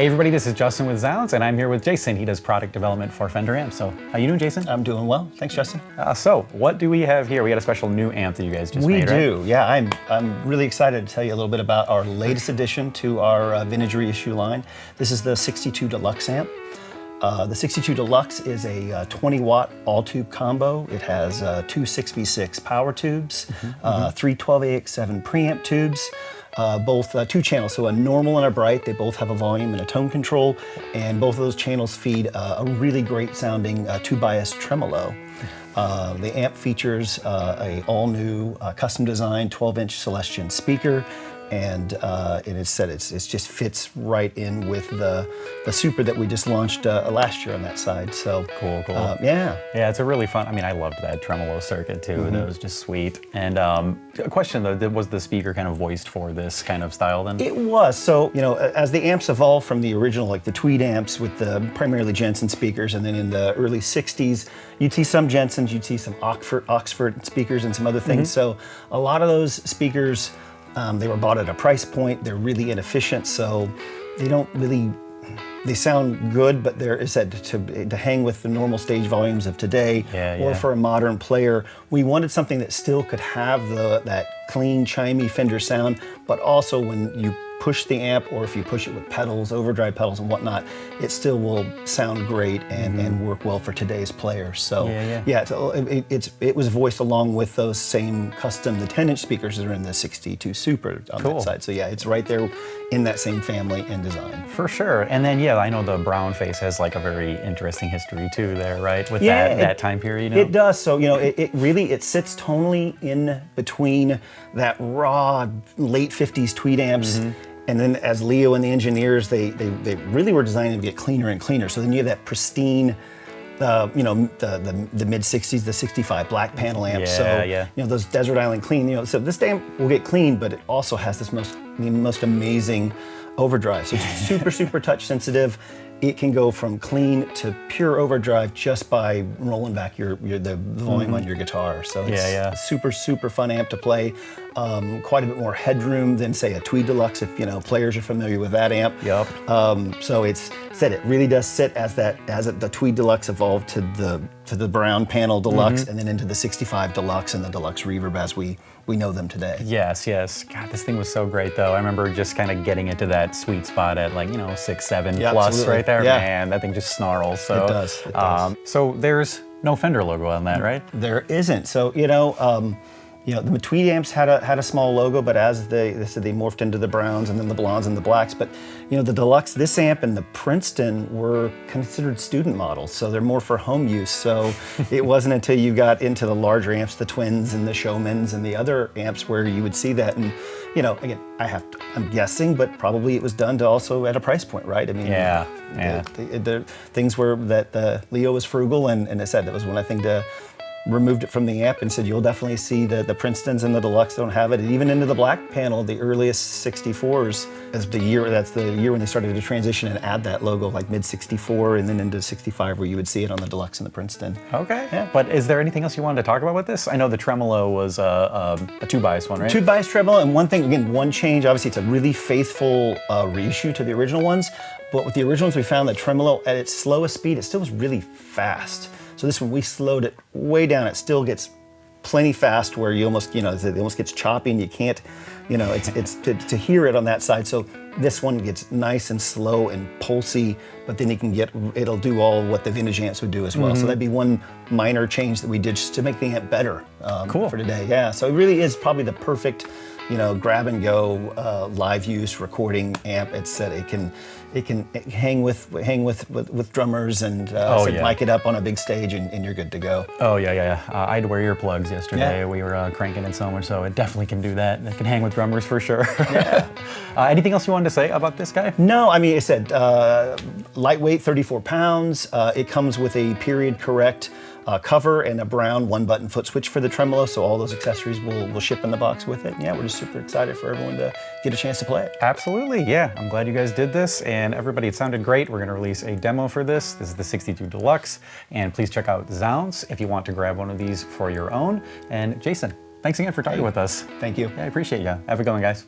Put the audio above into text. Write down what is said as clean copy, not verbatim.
Hey everybody, this is Justin with zZounds, and I'm here with Jason. He does product development for Fender Amp. So, how you doing, Jason? I'm doing well. Thanks, Justin. So, what do we have here? We got a special new amp that you guys just made, right? We do, yeah. I'm really excited to tell you a little bit about our latest addition to our Vintage Reissue line. This is the 62 Deluxe Amp. The 62 Deluxe is a 20-watt all-tube combo. It has two 6v6 power tubes, three 12AX7 preamp tubes, both two channels, so a normal and a bright. They both have a volume and a tone control, and both of those channels feed a really great sounding two-bias tremolo. The amp features a all-new custom designed 12-inch Celestion speaker, and it is said it just fits right in with the Super that we just launched last year on that side. So cool. Yeah, it's a really fun. I mean, I loved that tremolo circuit too. That was just sweet. And a question though, was the speaker kind of voiced for this kind of style then? It was. So as the amps evolved from the original, like the tweed amps with the primarily Jensen speakers, and then in the early '60s, you'd see some Jensens, you'd see some Oxford speakers, and some other things. So a lot of those speakers. They were bought at a price point. They're really inefficient, so they sound good, but they're said to hang with the normal stage volumes of today, or for a modern player. We wanted something that still could have that clean, chimey Fender sound, but also when you push the amp, or if you push it with pedals, overdrive pedals and whatnot, it still will sound great and work well for today's players. So it was voiced along with those same custom, the 10-inch speakers that are in the 62 Super on that side. So yeah, it's right there in that same family and design. For sure. And then I know the Brownface has like a very interesting history too there, right? With that time period. It does. So it really sits tonally in between that raw late 50s tweed amps. And then as Leo and the engineers, they really were designing to get cleaner and cleaner. So then you have that pristine, the mid 60s, the 65 black panel amps. Those Desert Island clean. So this amp will get clean, but it also has this most amazing overdrive. So it's super touch sensitive. It can go from clean to pure overdrive just by rolling back the volume on your guitar. So it's a super fun amp to play. Quite a bit more headroom than say a Tweed Deluxe, if players are familiar with that amp. So it really does sit as the Tweed Deluxe evolved to the Brown Panel Deluxe, and then into the 65 Deluxe and the Deluxe Reverb as we know them today. Yes. God, this thing was so great though. I remember just kind of getting into that sweet spot at 6, 7 plus absolutely. Right there. Man, that thing just snarls. So it does. So there's no Fender logo on that, right? There isn't. So the Tweed amps had a small logo, but as they morphed into the browns and then the blondes and the blacks. But the Deluxe, this amp and the Princeton were considered student models, so they're more for home use. So it wasn't until you got into the larger amps, the Twins and the Showmans and the other amps, where you would see that. And again, I'm guessing, but probably it was done to also at a price point, right? I mean, the things were that Leo was frugal, and I said that was one I think to. Removed it from the amp and said you'll definitely see the Princetons and the Deluxe don't have it. And even into the black panel, the earliest 64s, that's the year when they started to transition and add that logo, like mid 64 and then into 65, where you would see it on the Deluxe and the Princeton. Okay. Yeah. But is there anything else you wanted to talk about with this? I know the tremolo was a two-bias one, right? Two-bias tremolo, and one change, obviously it's a really faithful reissue to the original ones, but with the originals we found that tremolo at its slowest speed, it still was really fast. So this one, we slowed it way down. It still gets plenty fast where you almost, it almost gets choppy and you can't, it's to hear it on that side. So this one gets nice and slow and pulsy, but then it'll do all what the vintage amps would do as well. So that'd be one minor change that we did just to make the amp better for today. Yeah, so it really is probably the perfect, grab and go live use recording amp. It's that it can hang with drummers and mic it up on a big stage and you're good to go. Oh yeah. I had to wear earplugs yesterday. Yeah. We were cranking it so much, so it definitely can do that. It can hang with drummers for sure. Yeah. Anything else you wanted to say about this guy? No, I mean, it said lightweight, 34 pounds. It comes with a period correct cover and a brown one-button foot switch for the tremolo, so all those accessories will ship in the box with it. Yeah, we're just super excited for everyone to get a chance to play it. Absolutely, yeah. I'm glad you guys did this, and everybody, it sounded great. We're gonna release a demo for this. This is the 62 Deluxe, and please check out zZounds if you want to grab one of these for your own. And Jason, thanks again for talking with us. Thank you. Yeah, I appreciate you. Have a good one, guys.